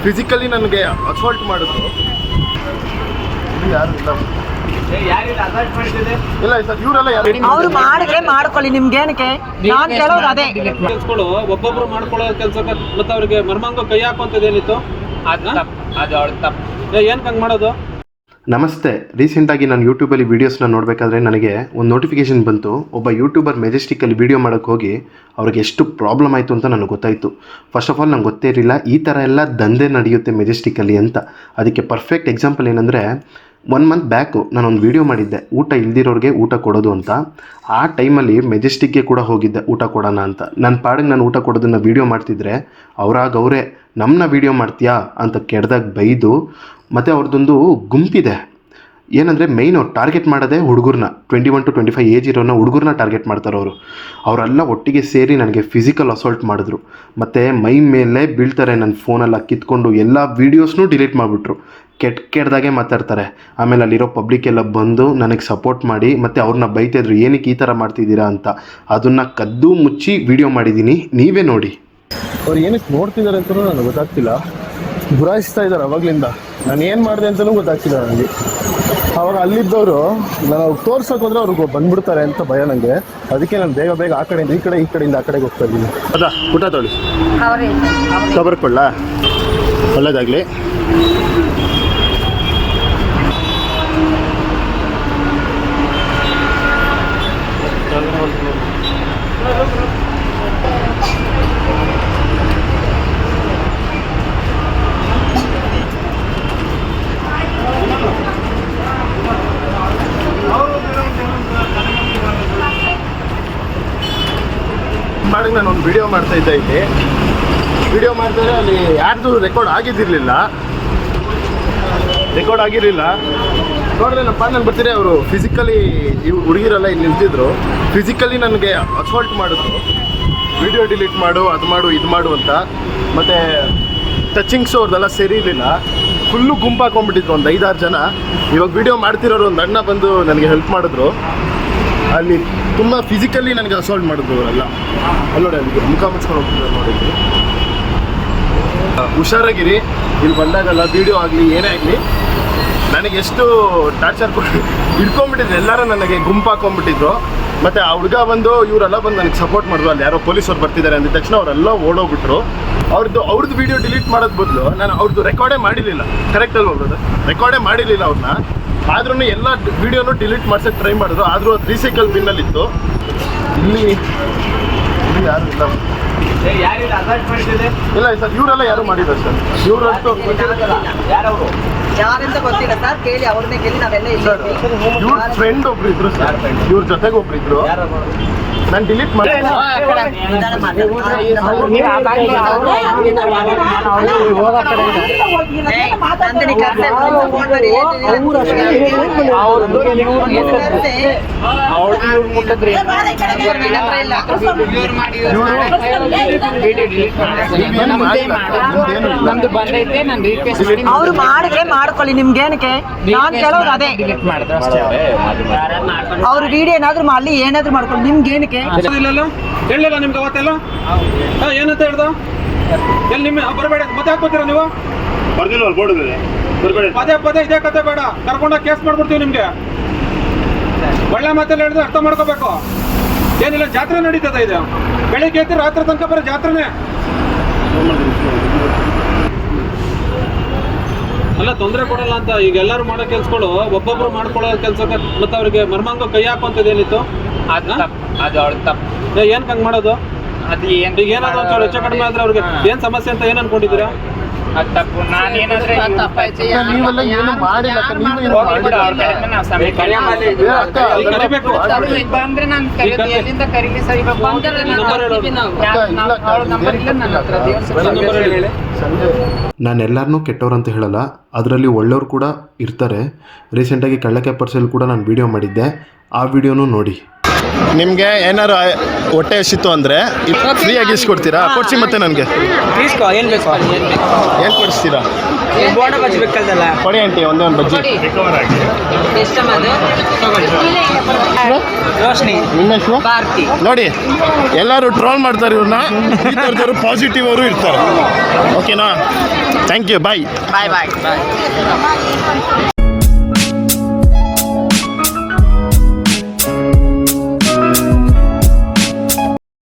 Physically ನನಗೆ assault ಮಾಡಿದ್ರು. ಯಾರು ಇಲ್ಲ ಸರ್, ಇವರೆಲ್ಲ ಅವ್ರು ಮಾಡಿದ್ರೆ ಮಾಡ್ಕೊಳ್ಳಿ, ನಿಮ್ಗೇನಕ್ಕೆ ನಾನು ಕೇಳೋದು ಅದೇ. ಕೆಲ್ಸಗಳು ಒಬ್ಬೊಬ್ರು ಮಾಡ್ಕೊಳ್ಳೋ ಕೆಲ್ಸಕ್ಕೆ ಮತ್ತೆ ಅವ್ರಿಗೆ ಮರ್ಮಾಂಗ ಕೈ ಹಾಕುವಂಥದ್ದು ಏನಿತ್ತು ಏನಕ್ಕೆ ಹಂಗೆ ಮಾಡೋದು? ನಮಸ್ತೆ. ರೀಸೆಂಟಾಗಿ ನಾನು ಯೂಟ್ಯೂಬಲ್ಲಿ ವೀಡಿಯೋಸ್ನ ನೋಡಬೇಕಾದ್ರೆ ನನಗೆ ಒಂದು ನೋಟಿಫಿಕೇಷನ್ ಬಂತು. ಒಬ್ಬ ಯೂಟ್ಯೂಬರ್ ಮೆಜೆಸ್ಟಿಕ್ಕಲ್ಲಿ ವೀಡಿಯೋ ಮಾಡೋಕ್ಕೆ ಹೋಗಿ ಅವ್ರಿಗೆ ಎಷ್ಟು ಪ್ರಾಬ್ಲಮ್ ಆಯಿತು ಅಂತ ನನಗೆ ಗೊತ್ತಾಯಿತು. ಫಸ್ಟ್ ಆಫ್ ಆಲ್ ನಂಗೆ ಗೊತ್ತೇ ಇರಲಿಲ್ಲ ಈ ಥರ ಎಲ್ಲ ದಂಧೆ ನಡೆಯುತ್ತೆ ಮೆಜೆಸ್ಟಿಕ್ಕಲ್ಲಿ ಅಂತ. ಅದಕ್ಕೆ ಪರ್ಫೆಕ್ಟ್ ಎಕ್ಸಾಂಪಲ್ ಏನಂದರೆ, 1 ಮಂತ್ ಬ್ಯಾಕು ನಾನೊಂದು ವೀಡಿಯೋ ಮಾಡಿದ್ದೆ, ಊಟ ಇಲ್ದಿರೋರಿಗೆ ಊಟ ಕೊಡೋದು ಅಂತ. ಆ ಟೈಮಲ್ಲಿ ಮೆಜೆಸ್ಟಿಕ್ಗೆ ಕೂಡ ಹೋಗಿದ್ದೆ ಊಟ ಕೊಡೋಣ ಅಂತ. ನನ್ನ ಪಾಡಿಗೆ ನಾನು ಊಟ ಕೊಡೋದನ್ನು ವೀಡಿಯೋ ಮಾಡ್ತಿದ್ರೆ ಅವರೇ ನಮ್ಮನ್ನ ವೀಡಿಯೋ ಮಾಡ್ತೀಯಾ ಅಂತ ಕೆಡ್ದಾಗ ಬೈದು, ಮತ್ತು ಅವ್ರದ್ದೊಂದು ಗುಂಪಿದೆ. ಏನಂದರೆ ಮೈನ್ ಅವ್ರು ಟಾರ್ಗೆಟ್ ಮಾಡೋದೇ ಹುಡುಗರನ್ನ, 21 to 25 ಏಜ್ ಇರೋನ ಹುಡುಗರನ್ನ ಟಾರ್ಗೆಟ್ ಮಾಡ್ತಾರೆ ಅವರು. ಅವರೆಲ್ಲ ಒಟ್ಟಿಗೆ ಸೇರಿ ನನಗೆ ಫಿಸಿಕಲ್ ಅಸಾಲ್ಟ್ ಮಾಡಿದ್ರು. ಮತ್ತು ಮೈ ಮೇಲೆ ಬೀಳ್ತಾರೆ, ನನ್ನ ಫೋನೆಲ್ಲ ಕಿತ್ಕೊಂಡು ಎಲ್ಲ ವೀಡಿಯೋಸ್ನೂ ಡಿಲೀಟ್ ಮಾಡಿಬಿಟ್ರು. ಕೆಟ್ಟದಾಗೆ ಮಾತಾಡ್ತಾರೆ. ಆಮೇಲೆ ಅಲ್ಲಿರೋ ಪಬ್ಲಿಕ್ ಎಲ್ಲ ಬಂದು ನನಗೆ ಸಪೋರ್ಟ್ ಮಾಡಿ ಮತ್ತು ಅವ್ರನ್ನ ಬೈತಾಯಿದ್ರು, ಏನಕ್ಕೆ ಈ ಥರ ಮಾಡ್ತಿದ್ದೀರಾ ಅಂತ. ಅದನ್ನು ಕದ್ದು ಮುಚ್ಚಿ ವೀಡಿಯೋ ಮಾಡಿದ್ದೀನಿ, ನೀವೇ ನೋಡಿ. ಅವ್ರು ಏನಕ್ಕೆ ನೋಡ್ತಿದ್ದಾರೆ ಅಂತಲೂ ನನಗೆ ಗೊತ್ತಾಗ್ತಿಲ್ಲ. ಗುರಾಯಿಸ್ತಾ ಇದ್ದಾರೆ ಅವಾಗಲಿಂದ. ನಾನು ಏನು ಮಾಡಿದೆ ಅಂತಲೂ ಗೊತ್ತಾಗ್ತಿಲ್ಲ ನನಗೆ. ಅವಾಗ ಅಲ್ಲಿದ್ದವರು ನಾನು ಅವ್ರಿಗೆ ತೋರ್ಸೋಕೆ ಹೋದ್ರೆ ಅವ್ರಿಗೆ ಬಂದ್ಬಿಡ್ತಾರೆ ಅಂತ ಭಯ ನನಗೆ. ಅದಕ್ಕೆ ನಾನು ಬೇಗ ಆ ಕಡೆಯಿಂದ ಈ ಕಡೆ, ಈ ಕಡೆಯಿಂದ ಆ ಕಡೆಗೆ ಹೋಗ್ತಾ ಇದ್ದೀನಿ. ಅದಾ ಊಟ ತೊಳಿ ಬರ್ಕೊಳ್ಳ, ಒಳ್ಳೇದಾಗಲಿ. ಮಾಡಿ ನಾನು ಒಂದು ವಿಡಿಯೋ ಮಾಡ್ತಾ ಇದ್ದೆ. ಇಲ್ಲಿ ವಿಡಿಯೋ ಮಾಡ್ತಾರೆ, ಅಲ್ಲಿ ಯಾರ್ದು ರೆಕಾರ್ಡ್ ಆಗಿರಲಿಲ್ಲ ನೋಡ್ರೆ ನಮ್ಮ ಪಾರ್ಟ್ನರ್ ಬರ್ತೀರಿ. ಅವರು ಫಿಸಿಕಲಿ ಇವು ಹುಡುಗಿರೆಲ್ಲ ಇಲ್ಲಿ ನಿಂತಿದ್ರು, ಫಿಸಿಕಲಿ ನನಗೆ ಅಸಾಲ್ಟ್ ಮಾಡಿದ್ರು. ವಿಡಿಯೋ ಡಿಲೀಟ್ ಮಾಡು, ಅದು ಮಾಡು, ಇದು ಮಾಡು ಅಂತ. ಮತ್ತು ಟಚಿಂಗ್ಸು ಅವ್ರದ್ದೆಲ್ಲ ಸರಿ ಇರಲಿಲ್ಲ. ಫುಲ್ಲು ಗುಂಪು ಹಾಕೊಂಡ್ಬಿಟ್ಟಿದ್ರು, ಒಂದು 5-6 ಜನ. ಇವಾಗ ವಿಡಿಯೋ ಮಾಡ್ತಿರೋರು ಒಂದು ಅಣ್ಣ ಬಂದು ನನಗೆ ಹೆಲ್ಪ್ ಮಾಡಿದ್ರು. ಅಲ್ಲಿ ತುಂಬ ಫಿಸಿಕಲಿ ನನಗೆ ಅಸಾಲ್ಟ್ ಮಾಡಿದ್ರು ಅವರೆಲ್ಲ. ಅಲ್ಲೋಡಿ, ಅಲ್ಲಿ ಮುಖ ಮುಚ್ಕೊಂಡು ಹೋಗ್ತಿದ್ರು ನೋಡಿದ್ವಿ. ಹುಷಾರಾಗಿರಿ, ಇಲ್ಲಿ ಬಂದಾಗಲ್ಲ ವೀಡಿಯೋ ಆಗಲಿ ಏನೇ ಆಗಲಿ ನನಗೆ ಎಷ್ಟು ಟಾರ್ಚರ್ ಹಿಡ್ಕೊಂಡ್ಬಿಟ್ಟಿದ್ರು. ಎಲ್ಲರೂ ನನಗೆ ಗುಂಪು ಹಾಕೊಂಡ್ಬಿಟ್ಟಿದ್ರು. ಮತ್ತು ಆ ಹುಡುಗ ಬಂದು ಇವರೆಲ್ಲ ಬಂದು ನನಗೆ ಸಪೋರ್ಟ್ ಮಾಡಿದ್ರು. ಅಲ್ಲಿ ಯಾರೋ ಪೊಲೀಸವ್ರು ಬರ್ತಿದ್ದಾರೆ ಅಂದಿದ ತಕ್ಷಣ ಅವರೆಲ್ಲ ಓಡೋಗ್ಬಿಟ್ರು. ಅವ್ರದ್ದು ವೀಡಿಯೋ ಡಿಲೀಟ್ ಮಾಡೋದು ಬದಲು ನಾನು ಅವ್ರದ್ದು ರೆಕಾರ್ಡೇ ಮಾಡಿರಲಿಲ್ಲ. ಕರೆಕ್ಟಲ್ಲಿ ಹೋಗೋದು ರೆಕಾರ್ಡೇ ಮಾಡಿರಲಿಲ್ಲ ಅವ್ರನ್ನ. ಆದ್ರೂ ಎಲ್ಲ ವೀಡಿಯೋನು ಡಿಲೀಟ್ ಮಾಡ್ಸೋಕ್ಕೆ ಟ್ರೈ ಮಾಡಿದ್ರು. ಆದರೂ ಅದು ರೀಸೈಕಲ್ ಬಿನ್ನಲ್ಲಿತ್ತು. ಇಲ್ಲಿ ಯಾರು ಇಲ್ಲ ಸರ್, ಇವರೆಲ್ಲ ಯಾರು ಮಾಡಿದ್ದಾರೆ ಸರ್. ಇವ್ರಂತೂ ಯಾರಿಂದ ಗೊತ್ತಿಲ್ಲ ಸರ್, ಕೇಳಿ ಅವ್ರನ್ನೇ ಕೇಳಿ. ನಾವೆಲ್ಲ ಇವ್ರ ಫ್ರೆಂಡ್ ಒಬ್ರು ಇದ್ರು ಸರ್, ಇವ್ರ ಜೊತೆಗೆ ಒಬ್ರು ಇದ್ರು. ನಾನು ಡಿಲೀಟ್ ಮಾಡಿ ಅವ್ರು ಮಾಡಿದ್ರೆ ಮಾಡ್ಕೊಳ್ಳಿ, ನಿಮ್ಗೇನಕ್ಕೆ ನಾನು ಕೇಳೋದು ಅದೇ. ಅವ್ರು ವಿಡಿಯೋ ಏನಾದ್ರು ಮಾಡಲಿ, ಏನಾದ್ರು ಮಾಡ್ಕೊಳ್ಳಿ, ನಿಮ್ಗೇನಕ್ಕೆ? ಹೇಳಿಲ್ಲ ನಿಮ್ಗೆ ಅವತ್ತೆಲ್ಲ ಏನಂತ ಹೇಳ್ದು? ಎಲ್ಲಿ ನಿಮ್ಮ ಬರಬೇಡ ಮತ್ತೆ ಹಾಕೋತೀರಾ ನೀವು? ಬರ್ದಿಲ್ವ ಬೋರ್ಡ್ ಬರಬೇಡ, ಪದೇ ಇದೇ ಕತೆ ಬೇಡ. ಕರ್ಕೊಂಡೋಗಿ ಕೇಸ್ ಮಾಡ್ಬಿಡ್ತೀವಿ ನಿಮ್ಗೆ. ಒಳ್ಳೆ ಮಾತೆಲ್ಲ ಹೇಳಿದ್ರೆ ಅರ್ಥ ಮಾಡ್ಕೋಬೇಕು. ಏನಿಲ್ಲ, ಜಾತ್ರೆ ನಡೀತದೆ ಇದು. ಬೆಳಿಗ್ಗೆ ಎದ್ದು ರಾತ್ರಿ ತನಕ ಬರೋ ಜಾತ್ರೆನೇ ಅಲ್ಲ. ತೊಂದರೆ ಕೊಡಲ್ಲ ಅಂತ. ಈಗ ಎಲ್ಲರೂ ಮಾಡೋ ಕೆಲ್ಸಗಳು ಒಬ್ಬೊಬ್ರು ಮಾಡ್ಕೊಳ್ಳೋ ಕೆಲ್ಸಕ್ಕೆ ಮತ್ತೆ ಅವ್ರಿಗೆ ಮರ್ಮಾಂಗ ಕೈ ಹಾಕುವಂಥದ್ದು ಏನಿತ್ತು? ಏನಕ್ಕೆ ಹಂಗೆ ಮಾಡೋದು? ಈಗ ಏನಾದ್ರು ಒಂಚೂರು ಹೆಚ್ಚು ಕಡಿಮೆ ಆದ್ರೆ ಅವ್ರಿಗೆ ಏನ್ ಸಮಸ್ಯೆ ಅಂತ ಏನ್ ಅನ್ಕೊಂಡಿದ್ದೀರಾ? ನಾನೆಲ್ಲರನ್ನೂ ಕೆಟ್ಟವ್ರು ಅಂತ ಹೇಳಲ್ಲ, ಅದರಲ್ಲಿ ಒಳ್ಳೆಯವ್ರು ಕೂಡ ಇರ್ತಾರೆ. ರೀಸೆಂಟಾಗಿ ಕಳ್ಳಕೆ ಪರ್ಸಲ್ಲಿ ಕೂಡ ನಾನು ವೀಡಿಯೋ ಮಾಡಿದ್ದೆ, ಆ ವಿಡಿಯೋನೂ ನೋಡಿ. ನಿಮಗೆ ಏನಾರು ಹೊಟ್ಟೆ ಹಸಿತ್ತು ಅಂದರೆ ಫ್ರೀಯಾಗಿ ಇಸ್ಕೊಡ್ತೀರಾ? ಕೊಡ್ಸಿ ಮತ್ತೆ ನನಗೆ తీసుకో ఏం ಬೇಕು ಏನು ಕೊಡಿಸ್ತೀರಾ? ಬೋಂಡ ಬಜ್ಜಿ ಬೇಕಲ್ದಲ್ಲ ಕೊಡಿ ಆಂಟಿ ಒಂದೇ ಒಂದು ಬಜ್ಜಿ. ರೋಶ್ನಿ ನಿಮ್ಮ ಹೆಸರು? ಭಾರತಿ ನೋಡಿ ಎಲ್ಲರೂ ಟ್ರೋಲ್ ಮಾಡ್ತಾರೆ ಇವ್ರನ್ನ, ಈ ಥರದವರು ಪಾಸಿಟಿವ್ ಅವರು ಇರ್ತಾರೆ. ಓಕೆನಾ? Thank you, bye. Bye bye bye